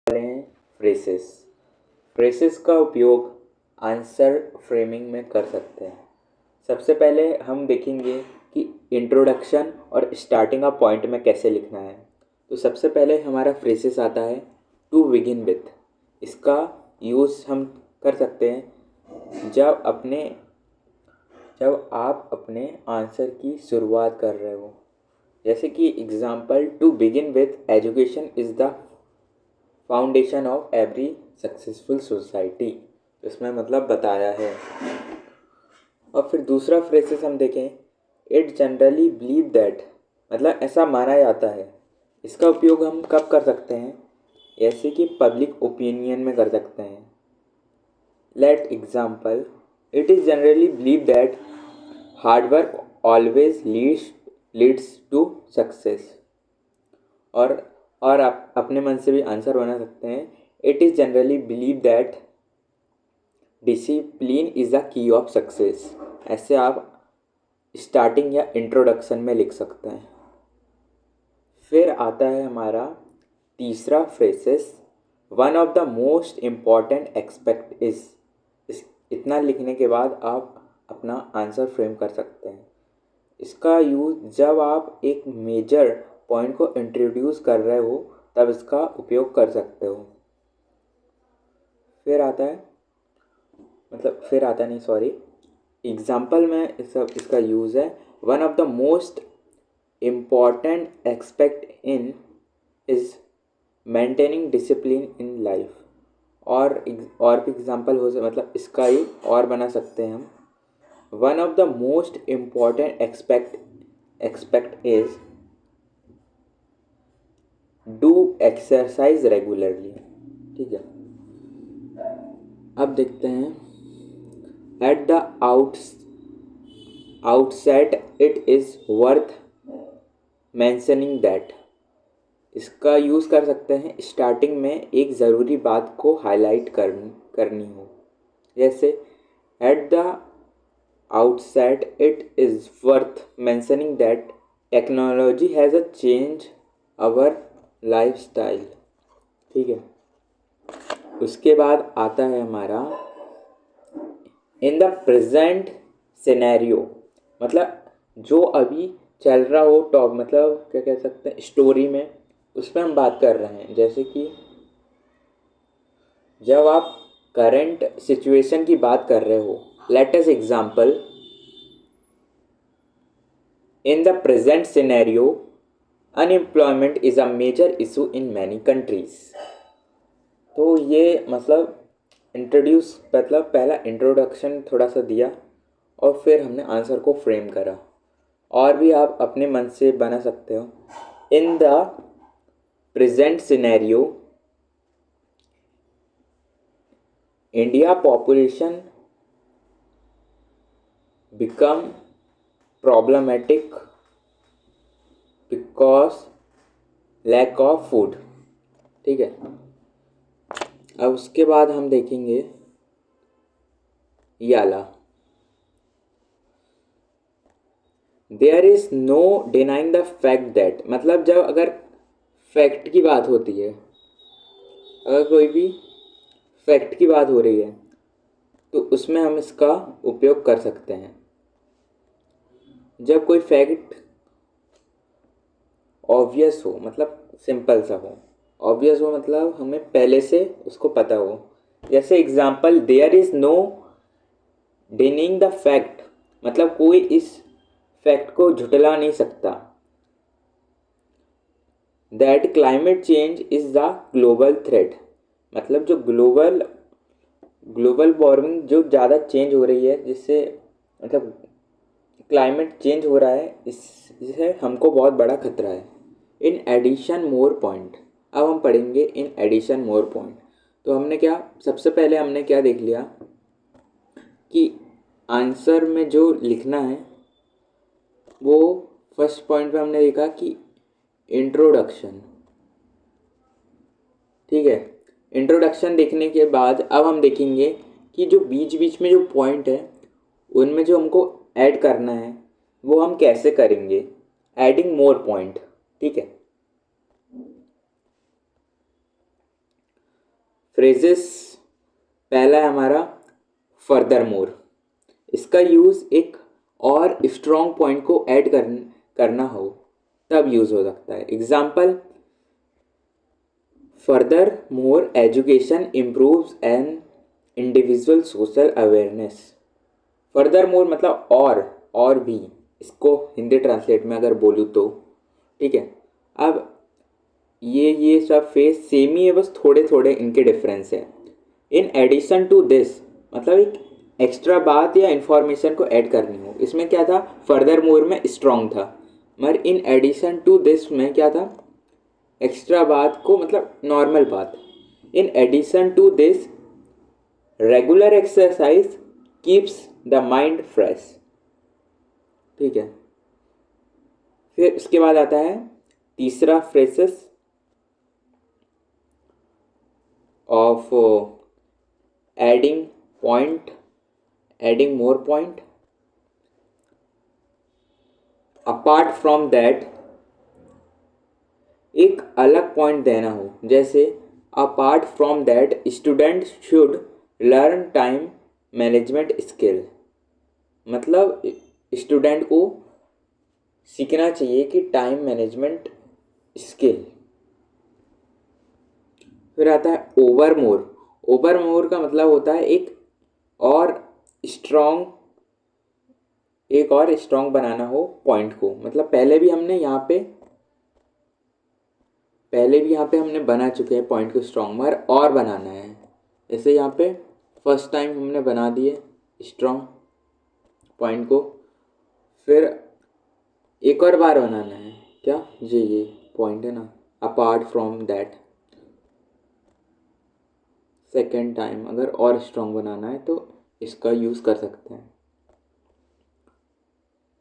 हैं phrases. Phrases का उपयोग आंसर फ्रेमिंग में कर सकते हैं। सबसे पहले हम देखेंगे कि इंट्रोडक्शन और स्टार्टिंग का पॉइंट में कैसे लिखना है। तो सबसे पहले हमारा फ्रेसेस आता है टू बिगिन विथ। इसका यूज़ हम कर सकते हैं जब आप अपने आंसर की शुरुआत कर रहे हो। जैसे कि example, to begin with education is the foundation of every successful society. इसमें मतलब बताया है। और फिर दूसरा फ्रेसेस हम देखें, इट जनरली बिलीव दैट, मतलब ऐसा माना जाता है। इसका उपयोग हम कब कर सकते हैं? जैसे कि पब्लिक ओपिनियन में कर सकते हैं। Let example, it is generally believe that hard work always leads to success. और आप अपने मन से भी आंसर बना सकते हैं, it is generally believe that discipline is the key of success. ऐसे आप स्टार्टिंग या इंट्रोडक्शन में लिख सकते हैं। फिर आता है हमारा तीसरा phrases, one of the most important expect is. इतना लिखने के बाद आप अपना आंसर फ्रेम कर सकते हैं। इसका यूज़ जब आप एक मेजर पॉइंट को इंट्रोड्यूस कर रहे हो तब इसका उपयोग कर सकते हो। फिर आता नहीं, सॉरी, एग्जाम्पल में इसका यूज़ है, one of the most important expect in is maintaining discipline in life. और भी एग्जाम्पल हो सकता, मतलब इसका ही और बना सकते हैं हम, one of the most important expect is do exercise regularly. ठीक है, अब देखते हैं, eight the outset it is worth mentioning that. इसका यूज़ कर सकते हैं स्टार्टिंग में एक ज़रूरी बात को हाईलाइट करनी हो। जैसे, at the outset it is worth mentioning that technology has a change our lifestyle. ठीक है, उसके बाद आता है हमारा इन द प्रेजेंट सिनेरियो, मतलब जो अभी चल रहा हो टॉप, मतलब क्या कह सकते हैं, स्टोरी में, उस पर हम बात कर रहे हैं। जैसे कि जब आप करंट सिचुएशन की बात कर रहे हो, let us example, in the present scenario unemployment is a major issue in many countries. तो ये मतलब पहला इंट्रोडक्शन थोड़ा सा दिया और फिर हमने आंसर को फ्रेम करा। और भी आप अपने मन से बना सकते हो, in the present scenario India population become problematic because lack of food. ठीक है, अब उसके बाद हम देखेंगे याला, there is no denying the fact that, मतलब जब अगर फैक्ट की बात होती है, अगर कोई भी फैक्ट की बात हो रही है तो उसमें हम इसका उपयोग कर सकते हैं। जब कोई फैक्ट ऑब्वियस हो, मतलब सिंपल सा हो, ऑब्वियस हो मतलब हमें पहले से उसको पता हो। जैसे example, there is no denying the fact, मतलब कोई इस फैक्ट को झुटला नहीं सकता, that climate change is the global threat, मतलब जो ग्लोबल वार्मिंग जो ज़्यादा चेंज हो रही है, जिससे मतलब क्लाइमेट चेंज हो रहा है, इससे हमको बहुत बड़ा खतरा है। इन एडिशन मोर पॉइंट, अब हम पढ़ेंगे इन एडिशन मोर पॉइंट। तो हमने क्या, सबसे पहले हमने क्या देख लिया कि आंसर में जो लिखना है वो फर्स्ट पॉइंट पे हमने देखा कि इंट्रोडक्शन। ठीक है, इंट्रोडक्शन देखने के बाद अब हम देखेंगे कि जो बीच बीच में जो पॉइंट है उनमें जो हमको ऐड करना है वो हम कैसे करेंगे, एडिंग मोर पॉइंट। ठीक है, फ्रेजेस पहला है हमारा फर्दर मोर। इसका यूज़ एक और स्ट्रॉन्ग पॉइंट को ऐड करना हो तब यूज़ हो सकता है। Example, further more education improves an individual social awareness. Further more मतलब और भी, इसको हिंदी ट्रांसलेट में अगर बोलूँ तो ठीक है। अब ये सब फेस सेम ही है, बस थोड़े थोड़े इनके डिफरेंस है। इन एडिशन टू दिस मतलब एक एक्स्ट्रा बात या इंफॉर्मेशन को ऐड करनी हो, इसमें क्या था, फर्दर मोर में स्ट्रॉन्ग था, मगर इन एडिशन टू दिस में क्या था, एक्स्ट्रा बात को मतलब नॉर्मल बात। In addition to this regular exercise keeps the mind fresh. ठीक है। फिर उसके बाद आता है तीसरा phrases of adding more point. Apart from that एक अलग पॉइंट देना हो, जैसे apart from that student should learn time management skill. मतलब स्टूडेंट को सीखना चाहिए कि टाइम मैनेजमेंट स्किल। फिर आता है ओवरमोर। ओवरमोर का मतलब होता है एक और स्ट्रॉन्ग बनाना हो पॉइंट को। मतलब पहले भी यहाँ पे हमने बना चुके हैं पॉइंट को स्ट्रॉन्ग, मगर और बनाना है। जैसे यहाँ पे फर्स्ट टाइम हमने बना दिए स्ट्रॉन्ग पॉइंट को, फिर एक और बार बनाना है। क्या ये पॉइंट है ना, apart from that. Second time अगर और स्ट्रॉन्ग बनाना है तो इसका यूज़ कर सकते हैं।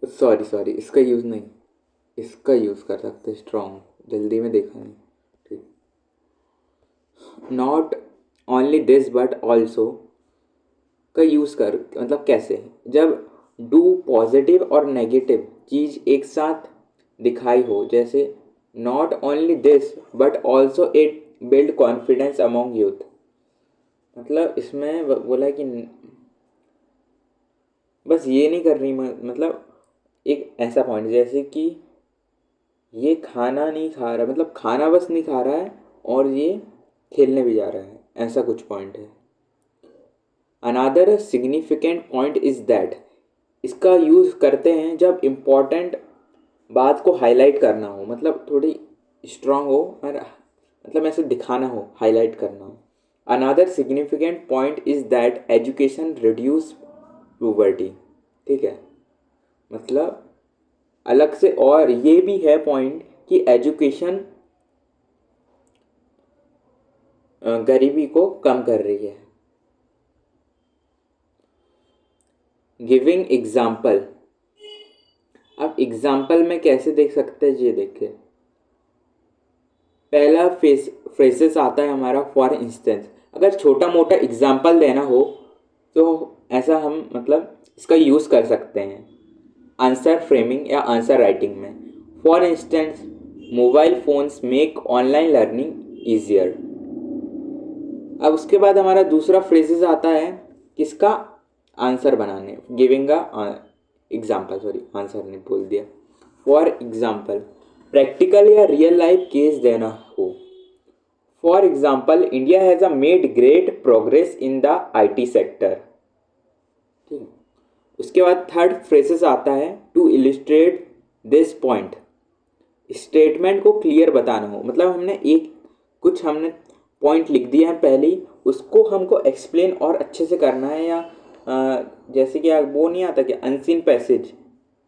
सॉरी इसका यूज़ नहीं, इसका यूज़ कर सकते हैं स्ट्रॉन्ग, जल्दी में देखा नहीं। ठीक। Not only this but also का यूज़ कर मतलब कैसे, जब डू पॉजिटिव और नेगेटिव चीज़ एक साथ दिखाई हो, जैसे not only this but also it build confidence among youth. मतलब इसमें बोला कि बस ये नहीं कर रही, मतलब एक ऐसा पॉइंट जैसे कि ये खाना नहीं खा रहा, मतलब खाना बस नहीं खा रहा है और ये खेलने भी जा रहा है, ऐसा कुछ पॉइंट है। Another significant point is that इसका यूज़ करते हैं जब इम्पोर्टेंट बात को हाईलाइट करना हो, मतलब थोड़ी स्ट्रांग हो और मतलब ऐसे दिखाना हो, हाईलाइट करना हो। Another significant point is that education reduce poverty. ठीक है, मतलब अलग से और ये भी है पॉइंट कि एजुकेशन गरीबी को कम कर रही है। Giving example. अब एग्जाम्पल में कैसे देख सकते हैं, ये देखिए पहला फ्रेसेस आता है हमारा फॉर इंस्टेंस। अगर छोटा मोटा एग्जाम्पल देना हो तो ऐसा हम मतलब इसका यूज़ कर सकते हैं आंसर फ्रेमिंग या आंसर राइटिंग में। For instance, mobile phones make online learning easier. अब उसके बाद हमारा दूसरा फ्रेजेस आता है किसका, आंसर बनाने, गिविंग एग्जाम्पल, सॉरी आंसर नहीं बोल दिया। फॉर एग्जाम्पल, प्रैक्टिकल या रियल लाइफ केस देना हो। For example, India has made great progress in the IT sector. ठीक। उसके बाद थर्ड फ्रेजेस आता है to illustrate this point. Statement को क्लियर बताना हो, मतलब हमने पॉइंट लिख दिया है पहले ही, उसको हमको एक्सप्लेन और अच्छे से करना है। या जैसे कि वो नहीं आता कि अनसीन पैसेज,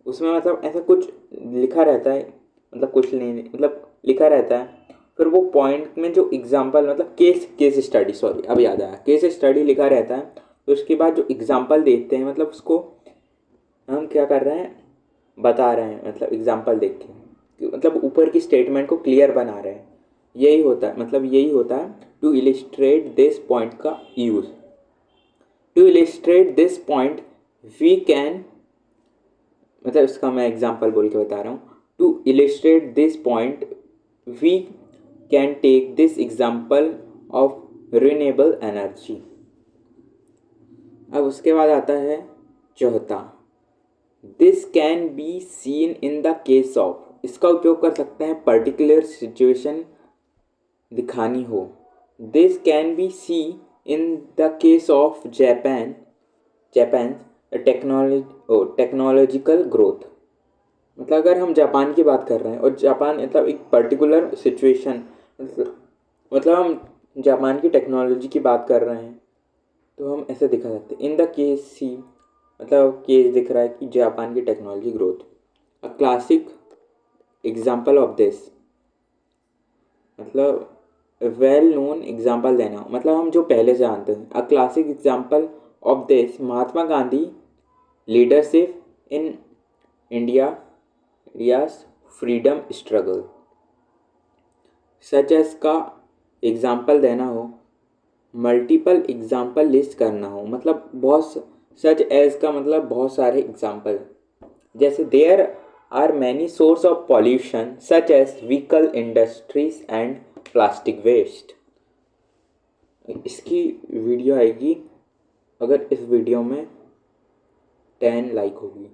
उसमें मतलब ऐसा कुछ लिखा रहता है, मतलब कुछ नहीं, मतलब लिखा रहता है, फिर वो पॉइंट में जो एग्जांपल मतलब केस स्टडी, सॉरी अब याद आया, केस स्टडी लिखा रहता है। तो उसके बाद जो एग्जांपल देते हैं मतलब उसको हम क्या कर रहे हैं, बता रहे हैं, मतलब एग्जांपल देख के मतलब ऊपर की स्टेटमेंट को क्लियर बना रहे हैं। यही होता है टू इलिस्ट्रेट दिस पॉइंट का use. To illustrate this point we can, मतलब इसका मैं एग्जांपल बोल के बता रहा हूँ। To illustrate this point we can take this example of renewable energy. अब उसके बाद आता है चौथा, this can be seen in the case of. इसका उपयोग कर सकते हैं पर्टिकुलर सिचुएशन दिखानी हो। This can be see in the case of Japan technological growth. मतलब अगर हम जापान की बात कर रहे हैं और जापान मतलब एक पर्टिकुलर सिचुएशन, मतलब हम जापान की टेक्नोलॉजी की बात कर रहे हैं तो हम ऐसे दिखा सकते हैं इन द केस सी, मतलब केस दिख रहा है कि जापान की technology growth. A classic example of this, मतलब वेल नोन एग्जाम्पल देना हो, मतलब हम जो पहले से जानते हैं। A classic example of this, Mahatma Gandhi leadership in India's freedom struggle. Such as का एग्जाम्पल देना हो, मल्टीपल एग्जाम्पल लिस्ट करना हो, मतलब बहुत, सच एज का मतलब बहुत सारे एग्जाम्पल, जैसे there are many source of pollution such as vehicle industries and plastic waste. इसकी वीडियो आएगी अगर इस वीडियो में 10 लाइक होगी।